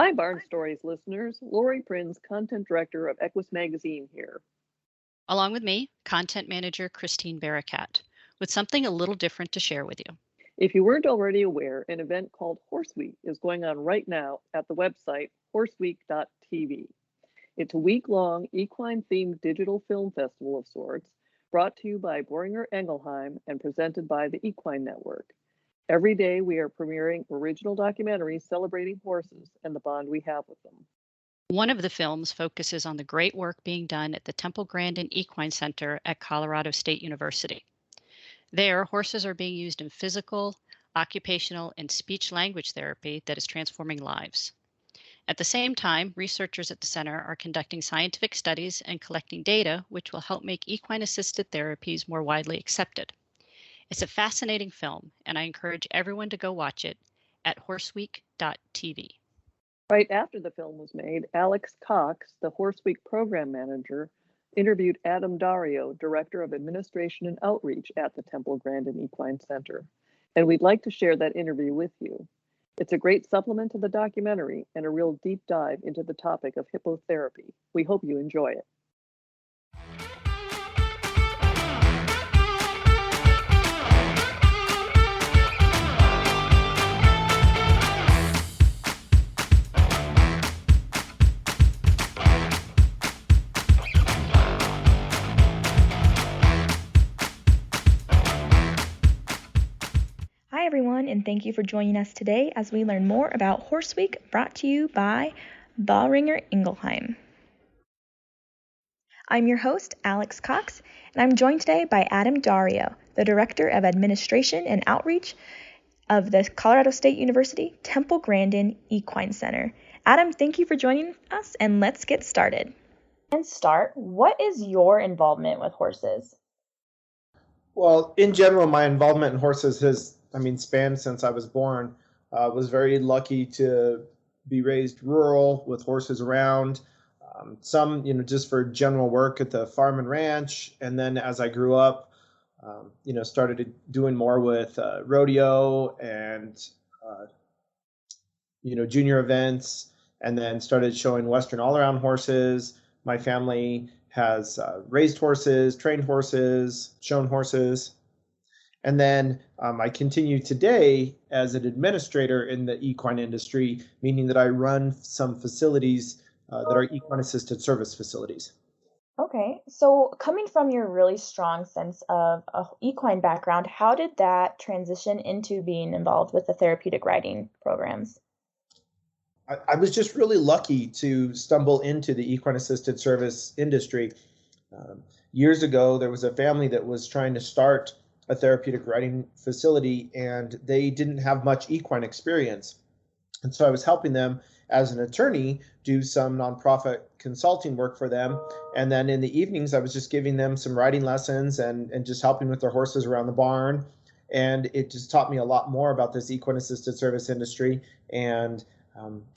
Hi, Barn Stories listeners. Lori Prinz, Content Director of Equus Magazine here. Along with me, Content Manager Christine Barakat, with something a little different to share with you. If you weren't already aware, an event called Horse Week is going on right now at the website horseweek.tv. It's a week-long equine-themed digital film festival of sorts, brought to you by Boehringer Ingelheim and presented by the Equine Network. Every day we are premiering original documentaries celebrating horses and the bond we have with them. One of the films focuses on the great work being done at the Temple Grandin Equine Center at Colorado State University. There, horses are being used in physical, occupational, and speech-language therapy that is transforming lives. At the same time, researchers at the center are conducting scientific studies and collecting data which will help make equine-assisted therapies more widely accepted. It's a fascinating film, and I encourage everyone to go watch it at horseweek.tv. Right after the film was made, Alex Cox, the Horse Week program manager, interviewed Adam Daurio, Director of Administration and Outreach at the Temple Grandin Equine Center. And we'd like to share that interview with you. It's a great supplement to the documentary and a real deep dive into the topic of hippotherapy. We hope you enjoy it. Hi everyone, and thank you for joining us today as we learn more about Horse Week, brought to you by Boehringer Ingelheim. I'm your host, Alex Cox, and I'm joined today by Adam Daurio, the Director of Administration and Outreach of the Colorado State University Temple Grandin Equine Center. Adam, thank you for joining us, and let's get started. What is your involvement with horses? Well, in general, my involvement in horses has spanned since I was born. Was very lucky to be raised rural with horses around. Some, just for general work at the farm and ranch. And then as I grew up, started doing more with rodeo and, junior events, and then started showing Western all-around horses. My family has raised horses, trained horses, shown horses. And then I continue today as an administrator in the equine industry, meaning that I run some facilities that are equine-assisted service facilities. Okay, so coming from your really strong sense of an equine background, how did that transition into being involved with the therapeutic riding programs? I was just really lucky to stumble into the equine-assisted service industry. Years ago, there was a family that was trying to start a therapeutic riding facility, and they didn't have much equine experience. And so I was helping them as an attorney do some nonprofit consulting work for them. And then in the evenings, I was just giving them some riding lessons and just helping with their horses around the barn. And it just taught me a lot more about this equine-assisted service industry. And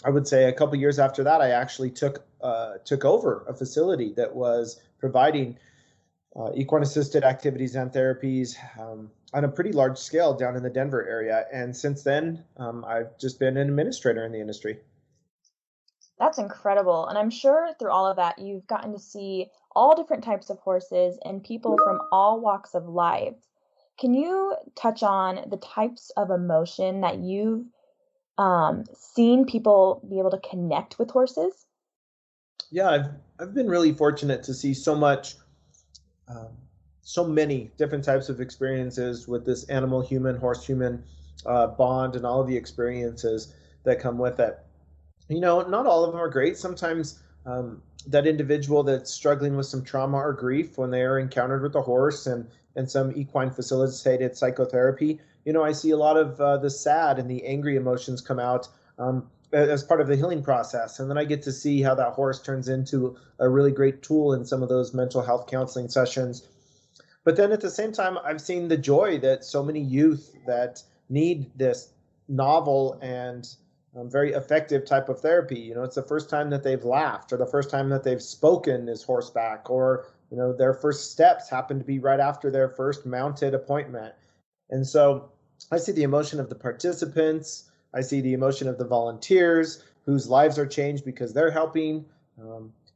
I would say a couple years after that, I actually took over a facility that was providing equine-assisted activities and therapies on a pretty large scale down in the Denver area. And since then, I've just been an administrator in the industry. That's incredible. And I'm sure through all of that, you've gotten to see all different types of horses and people from all walks of life. Can you touch on the types of emotion that you've seen people be able to connect with horses? Yeah, I've been really fortunate to see so many different types of experiences with this animal-human, horse-human bond, and all of the experiences that come with it. Not all of them are great. Sometimes that individual that's struggling with some trauma or grief when they are encountered with a horse and some equine facilitated psychotherapy, I see a lot of the sad and the angry emotions come out as part of the healing process. And then I get to see how that horse turns into a really great tool in some of those mental health counseling sessions. But then at the same time, I've seen the joy that so many youth that need this novel and very effective type of therapy. It's the first time that they've laughed, or the first time that they've spoken is horseback, or their first steps happen to be right after their first mounted appointment. And so I see the emotion of the participants, I see the emotion of the volunteers, whose lives are changed because they're helping.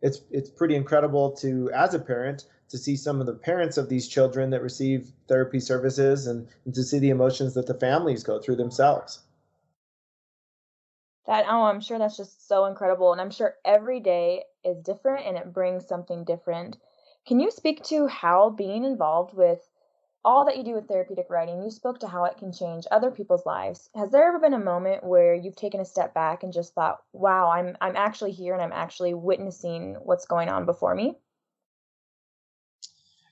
It's pretty incredible to, as a parent, to see some of the parents of these children that receive therapy services and to see the emotions that the families go through themselves. I'm sure that's just so incredible. And I'm sure every day is different and it brings something different. Can you speak to how being involved with all that you do with therapeutic riding, you spoke to how it can change other people's lives. Has there ever been a moment where you've taken a step back and just thought, wow, I'm actually here and I'm actually witnessing what's going on before me?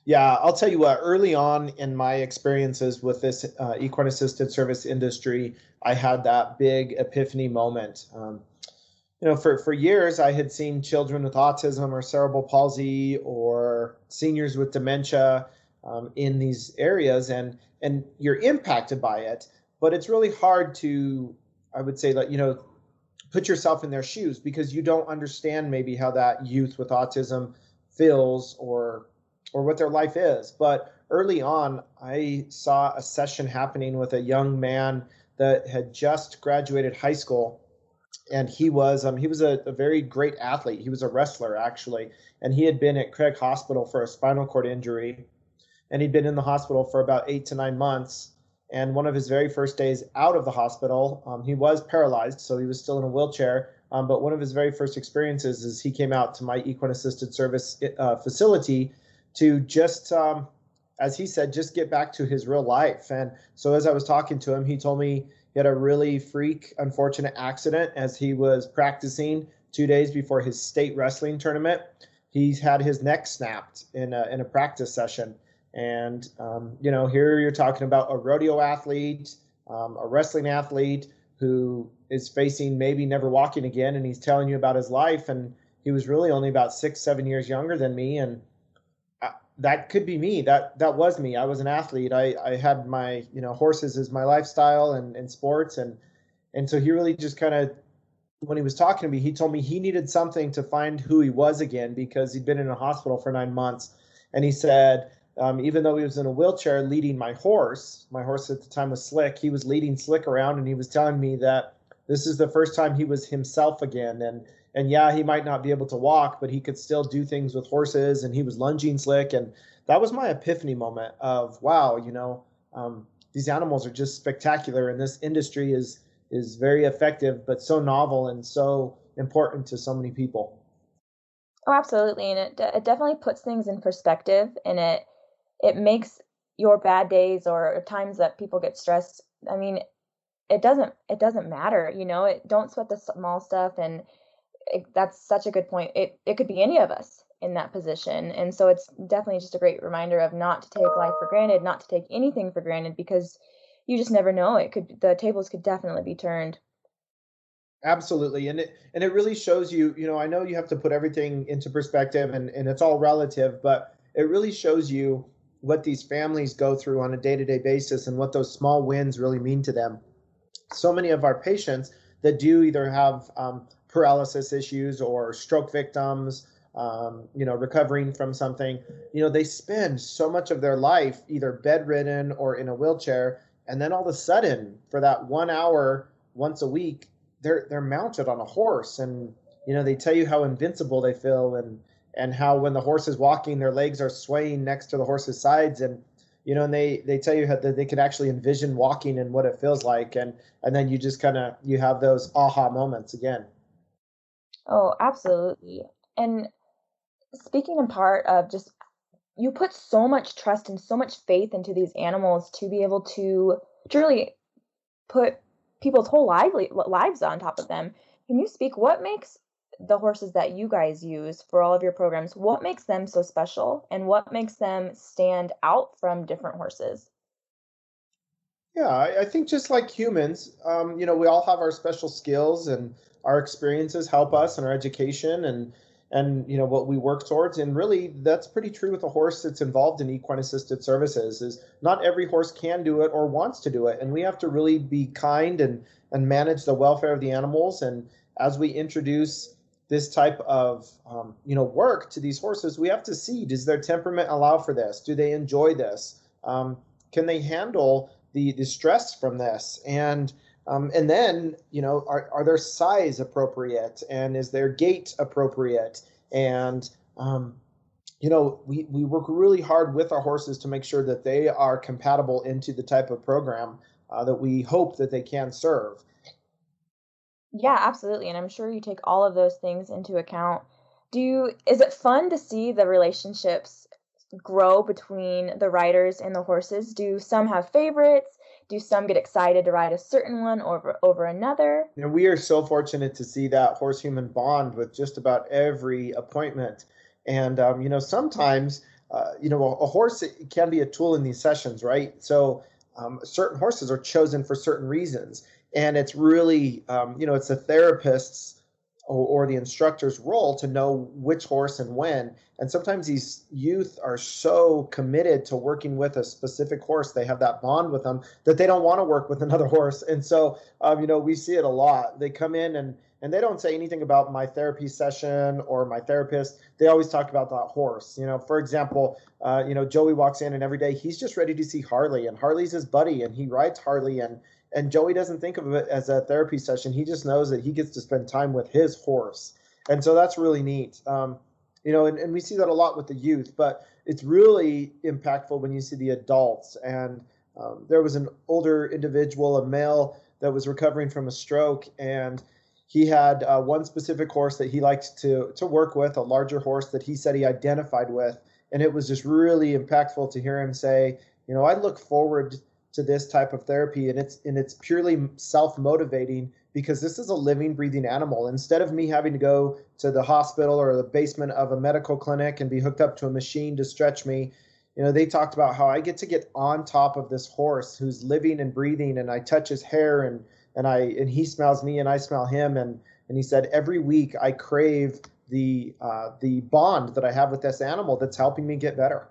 Yeah, I'll tell you what, early on in my experiences with this equine assisted service industry, I had that big epiphany moment. For years, I had seen children with autism or cerebral palsy or seniors with dementia in these areas, and you're impacted by it. But it's really hard to, I would say, put yourself in their shoes because you don't understand maybe how that youth with autism feels or what their life is. But early on, I saw a session happening with a young man that had just graduated high school. And he was a very great athlete. He was a wrestler, actually. And he had been at Craig Hospital for a spinal cord injury. And he'd been in the hospital for about 8 to 9 months. And one of his very first days out of the hospital, he was paralyzed, so he was still in a wheelchair. But one of his very first experiences is he came out to my equine assisted service facility to just, as he said, just get back to his real life. And so as I was talking to him, he told me he had a really unfortunate accident as he was practicing 2 days before his state wrestling tournament. He's had his neck snapped in a practice session. And, here you're talking about a rodeo athlete, a wrestling athlete who is facing maybe never walking again. And he's telling you about his life. And he was really only about 6-7 years younger than me. And that could be me. That was me. I was an athlete. I had my, horses as my lifestyle and sports. And so he really just kind of, when he was talking to me, he told me he needed something to find who he was again because he'd been in a hospital for 9 months. And he said, even though he was in a wheelchair leading my horse at the time was Slick, he was leading Slick around, and he was telling me that this is the first time he was himself again. And yeah, he might not be able to walk, but he could still do things with horses, and he was lunging Slick. And that was my epiphany moment of, wow, these animals are just spectacular, and this industry is very effective, but so novel and so important to so many people. Oh, absolutely. And it definitely puts things in perspective, and it makes your bad days or times that people get stressed. I mean, it doesn't matter, don't sweat the small stuff. And that's such a good point. It could be any of us in that position. And so it's definitely just a great reminder of not to take life for granted, not to take anything for granted, because you just never know. The tables could definitely be turned. Absolutely. And it really shows you, I know you have to put everything into perspective and it's all relative, but it really shows you what these families go through on a day-to-day basis and what those small wins really mean to them. So many of our patients that do either have paralysis issues or stroke victims, recovering from something, they spend so much of their life either bedridden or in a wheelchair. And then all of a sudden, for that 1 hour once a week, they're mounted on a horse, and they tell you how invincible they feel, and how when the horse is walking, their legs are swaying next to the horse's sides, and and they tell you how that they can actually envision walking and what it feels like, and then you just you have those aha moments again. Oh, absolutely. And speaking in part of just, you put so much trust and so much faith into these animals to be able to truly put people's whole lives on top of them. Can you speak, what makes the horses that you guys use for all of your programs, what makes them so special, and what makes them stand out from different horses? Yeah, I think just like humans, we all have our special skills, and our experiences help us in our education and what we work towards. And really, that's pretty true with a horse that's involved in equine assisted services. Is not every horse can do it or wants to do it, and we have to really be kind and manage the welfare of the animals. And as we introduce this type of work to these horses, we have to see, does their temperament allow for this? Do they enjoy this? Can they handle the stress from this? And And then, are their size appropriate, and is their gait appropriate? And, we work really hard with our horses to make sure that they are compatible into the type of program that we hope that they can serve. Yeah, absolutely. And I'm sure you take all of those things into account. Is it fun to see the relationships grow between the riders and the horses? Do some have favorites? Do some get excited to ride a certain one over another? We are so fortunate to see that horse-human bond with just about every appointment. And, sometimes, a horse can be a tool in these sessions, right? So certain horses are chosen for certain reasons. And it's really, it's the therapist's or the instructor's role to know which horse and when. And sometimes these youth are so committed to working with a specific horse, they have that bond with them, that they don't want to work with another horse. And so, we see it a lot. They come in and they don't say anything about my therapy session or my therapist. They always talk about that horse. For example, Joey walks in and every day he's just ready to see Harley, and Harley's his buddy, and he rides Harley, and Joey doesn't think of it as a therapy session. He just knows that he gets to spend time with his horse. And so that's really neat. And we see that a lot with the youth, but it's really impactful when you see the adults. And there was an older individual, a male, that was recovering from a stroke, and he had one specific horse that he liked to work with, a larger horse that he said he identified with. And it was just really impactful to hear him say, I look forward to this type of therapy, and it's purely self-motivating, because this is a living, breathing animal. Instead of me having to go to the hospital or the basement of a medical clinic and be hooked up to a machine to stretch me, they talked about how I get to get on top of this horse who's living and breathing, and I touch his hair, and he smells me and I smell him, and he said every week I crave the bond that I have with this animal that's helping me get better.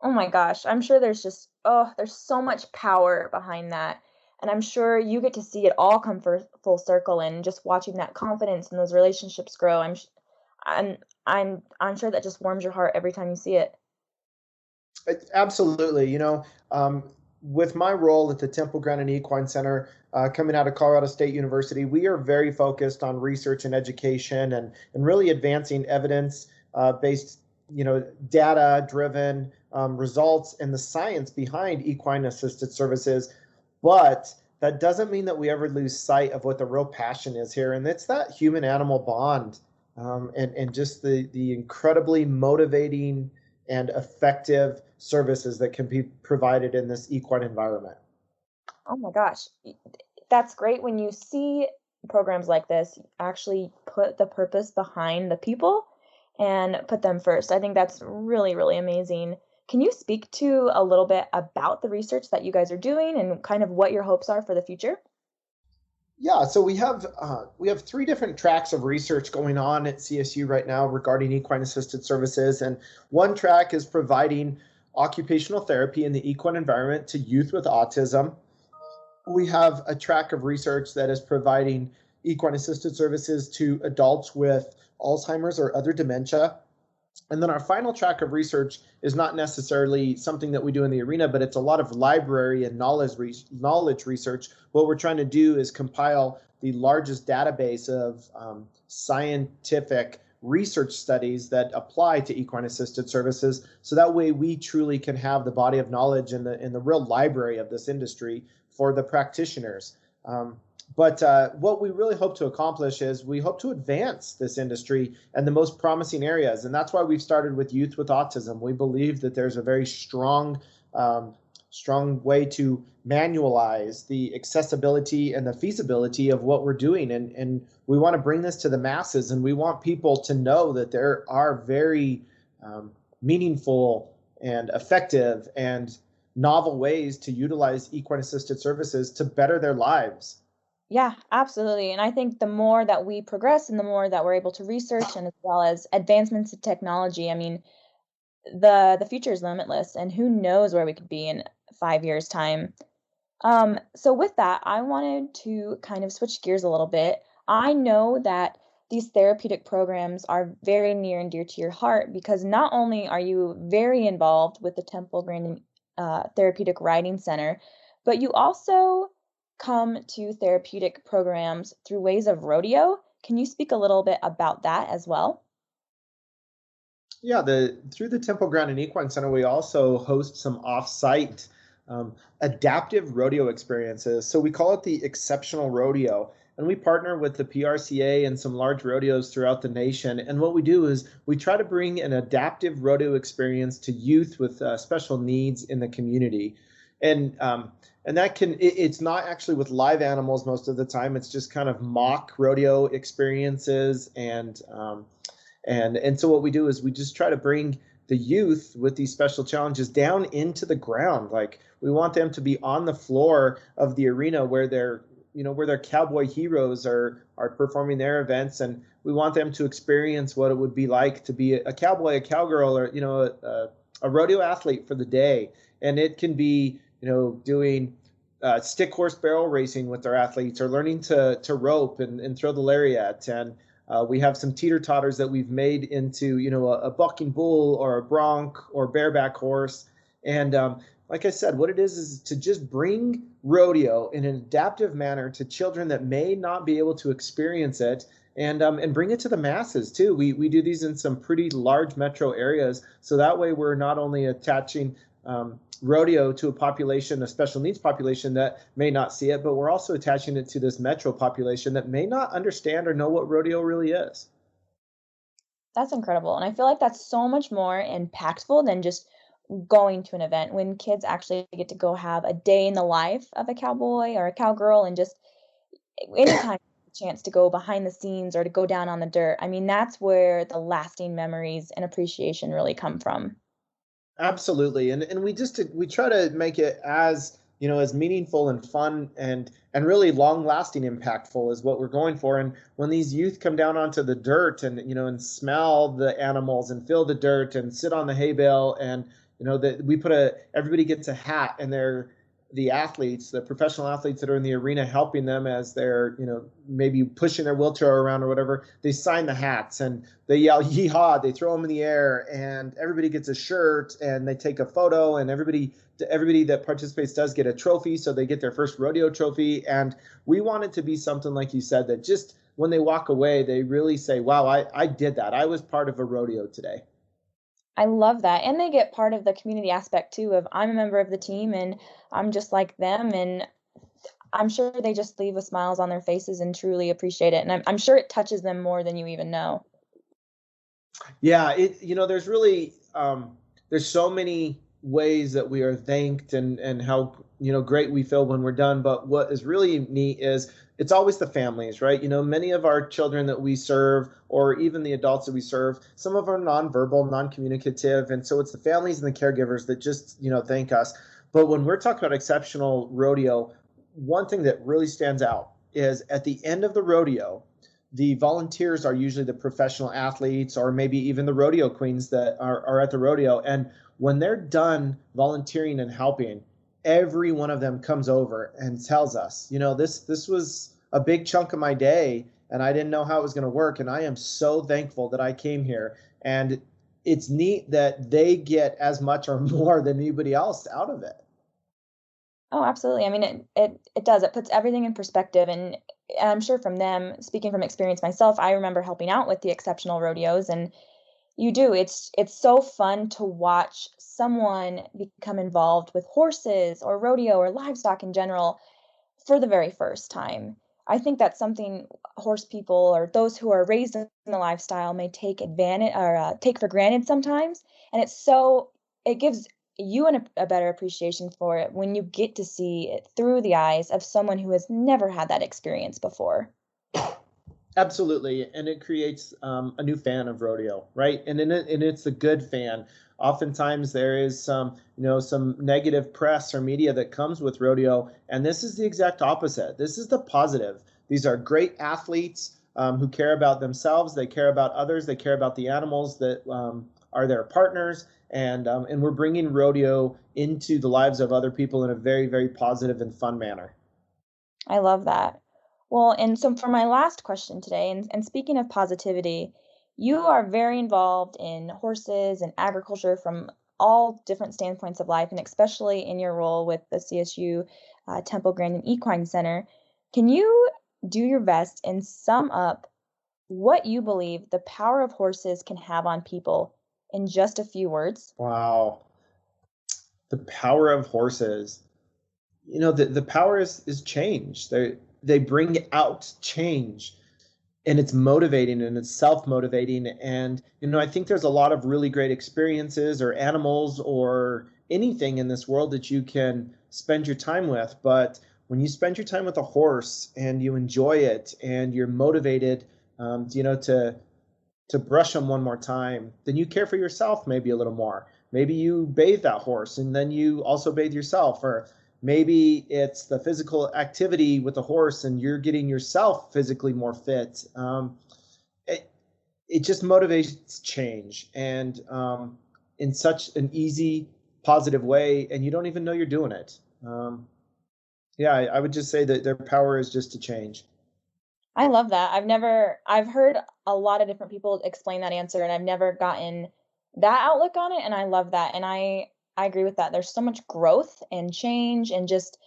Oh my gosh, I'm sure there's so much power behind that. And I'm sure you get to see it all come full circle, and just watching that confidence and those relationships grow. I'm sure that just warms your heart every time you see it. Absolutely. With my role at the Temple Grandin Equine Center, coming out of Colorado State University, we are very focused on research and education, and really advancing evidence based, data driven results and the science behind equine assisted services. But that doesn't mean that we ever lose sight of what the real passion is here. And it's that human animal bond, and just the incredibly motivating and effective services that can be provided in this equine environment. Oh my gosh, that's great when you see programs like this actually put the purpose behind the people and put them first. I think that's really, really amazing. Can you speak to a little bit about the research that you guys are doing and kind of what your hopes are for the future? Yeah, so we have 3 different tracks of research going on at CSU right now regarding equine assisted services, and one track is providing occupational therapy in the equine environment to youth with autism. We have a track of research that is providing equine assisted services to adults with Alzheimer's or other dementia. And then our final track of research is not necessarily something that we do in the arena, but it's a lot of library and knowledge research. What we're trying to do is compile the largest database of scientific research studies that apply to equine assisted services. So that way we truly can have the body of knowledge in the real library of this industry for the practitioners. But what we really hope to accomplish is we hope to advance this industry and the most promising areas. And that's why we've started with youth with autism. We believe that there's a very strong way to manualize the accessibility and the feasibility of what we're doing. And we want to bring this to the masses, and we want people to know that there are very meaningful and effective and novel ways to utilize equine assisted services to better their lives. Yeah, absolutely. And I think the more that we progress and the more that we're able to research, and as well as advancements in technology, I mean, the future is limitless, and who knows where we could be in 5 years' time. So with that, I wanted to kind of switch gears a little bit. I know that these therapeutic programs are very near and dear to your heart, because not only are you very involved with the Temple Grandin Therapeutic Riding Center, but you also come to therapeutic programs through ways of rodeo. Can you speak a little bit about that as well? Yeah, through the Temple Grandin Equine Center, we also host some off-site adaptive rodeo experiences. So we call it the Exceptional Rodeo, and we partner with the PRCA and some large rodeos throughout the nation. And what we do is we try to bring an adaptive rodeo experience to youth with special needs in the community. And that it's not actually with live animals most of the time. It's just kind of mock rodeo experiences and so what we do is we just try to bring the youth with these special challenges down into the ground. Like, we want them to be on the floor of the arena where their cowboy heroes are performing their events, and we want them to experience what it would be like to be a cowboy, a cowgirl, or a rodeo athlete for the day. And it can be doing stick horse barrel racing with their athletes, or learning to rope and throw the lariat. And we have some teeter-totters that we've made into, a bucking bull or a bronc or bareback horse. And like I said, what it is to just bring rodeo in an adaptive manner to children that may not be able to experience it, and bring it to the masses too. We do these in some pretty large metro areas, so that way we're not only attaching rodeo to a special needs population that may not see it, but we're also attaching it to this metro population that may not understand or know what rodeo really is. That's incredible. And I feel like that's so much more impactful than just going to an event. When kids actually get to go have a day in the life of a cowboy or a cowgirl, and just anytime a chance to go behind the scenes or to go down on the dirt, I mean, that's where the lasting memories and appreciation really come from. Absolutely. And we try to make it as meaningful and fun and really long lasting impactful is what we're going for. And when these youth come down onto the dirt and smell the animals and feel the dirt and sit on the hay bale, and that everybody gets a hat, and they're the athletes, the professional athletes that are in the arena, helping them as they're, maybe pushing their wheelchair around or whatever. They sign the hats and they yell "Yeehaw!" They throw them in the air, and everybody gets a shirt, and they take a photo, and everybody that participates does get a trophy. So they get their first rodeo trophy. And we want it to be something, like you said, that just when they walk away, they really say, "Wow, I did that. I was part of a rodeo today." I love that. And they get part of the community aspect too, of I'm a member of the team and I'm just like them. And I'm sure they just leave with smiles on their faces and truly appreciate it. And I'm sure it touches them more than you even know. Yeah, there's really there's so many ways that we are thanked, and how great we feel when we're done. But what is really neat is it's always the families, right? Many of our children that we serve, or even the adults that we serve, some of them are nonverbal, non-communicative, and so it's the families and the caregivers that just thank us. But when we're talking about exceptional rodeo, one thing that really stands out is at the end of the rodeo, the volunteers are usually the professional athletes, or maybe even the rodeo queens that are at the rodeo. And when they're done volunteering and helping, every one of them comes over and tells us, this was a big chunk of my day, and I didn't know how it was going to work. And I am so thankful that I came here. And it's neat that they get as much or more than anybody else out of it. Oh, absolutely. I mean, it does. It puts everything in perspective. And I'm sure from them, speaking from experience myself, I remember helping out with the exceptional rodeos, and you do. It's so fun to watch someone become involved with horses or rodeo or livestock in general for the very first time. I think that's something horse people or those who are raised in the lifestyle may take advantage or take for granted sometimes. And it gives you a better appreciation for it when you get to see it through the eyes of someone who has never had that experience before. Absolutely, and it creates a new fan of rodeo, right? And it's a good fan. Oftentimes there is some negative press or media that comes with rodeo, and this is the exact opposite. This is the positive. These are great athletes who care about themselves. They care about others. They care about the animals that are their partners, and we're bringing rodeo into the lives of other people in a very, very positive and fun manner. I love that. Well, and so for my last question today, and speaking of positivity, you are very involved in horses and agriculture from all different standpoints of life, and especially in your role with the CSU Temple Grandin Equine Center. Can you do your best and sum up what you believe the power of horses can have on people in just a few words? Wow. The power of horses. The power is change. They bring out change, and it's motivating and it's self-motivating. And, I think there's a lot of really great experiences or animals or anything in this world that you can spend your time with. But when you spend your time with a horse and you enjoy it and you're motivated, to brush them one more time, then you care for yourself maybe a little more. Maybe you bathe that horse and then you also bathe yourself, or maybe it's the physical activity with the horse and you're getting yourself physically more fit. It just motivates change, and in such an easy, positive way, and you don't even know you're doing it. I would just say that their power is just to change. I love that. I've heard a lot of different people explain that answer, and I've never gotten that outlook on it, and I love that. And I agree with that. There's so much growth and change, and just,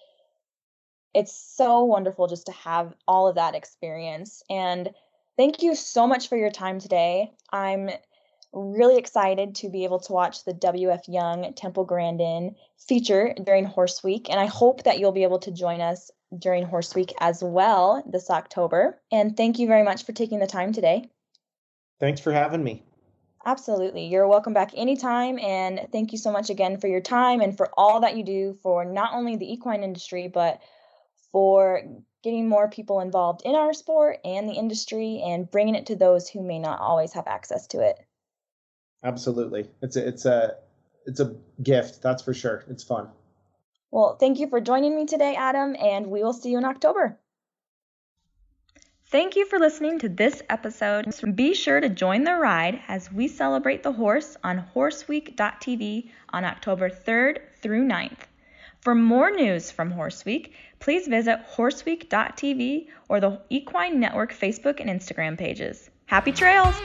it's so wonderful just to have all of that experience. And thank you so much for your time today. I'm really excited to be able to watch the W.F. Young Temple Grandin feature during Horse Week, and I hope that you'll be able to join us during Horse Week as well this October. And thank you very much for taking the time today. Thanks for having me. Absolutely. You're welcome back anytime. And thank you so much again for your time and for all that you do for not only the equine industry, but for getting more people involved in our sport and the industry and bringing it to those who may not always have access to it. Absolutely. It's a gift, that's for sure. It's fun. Well, thank you for joining me today, Adam, and we will see you in October. Thank you for listening to this episode. Be sure to join the ride as we celebrate the horse on horseweek.tv on October 3rd through 9th. For more news from Horse Week, please visit horseweek.tv or the Equine Network Facebook and Instagram pages. Happy trails!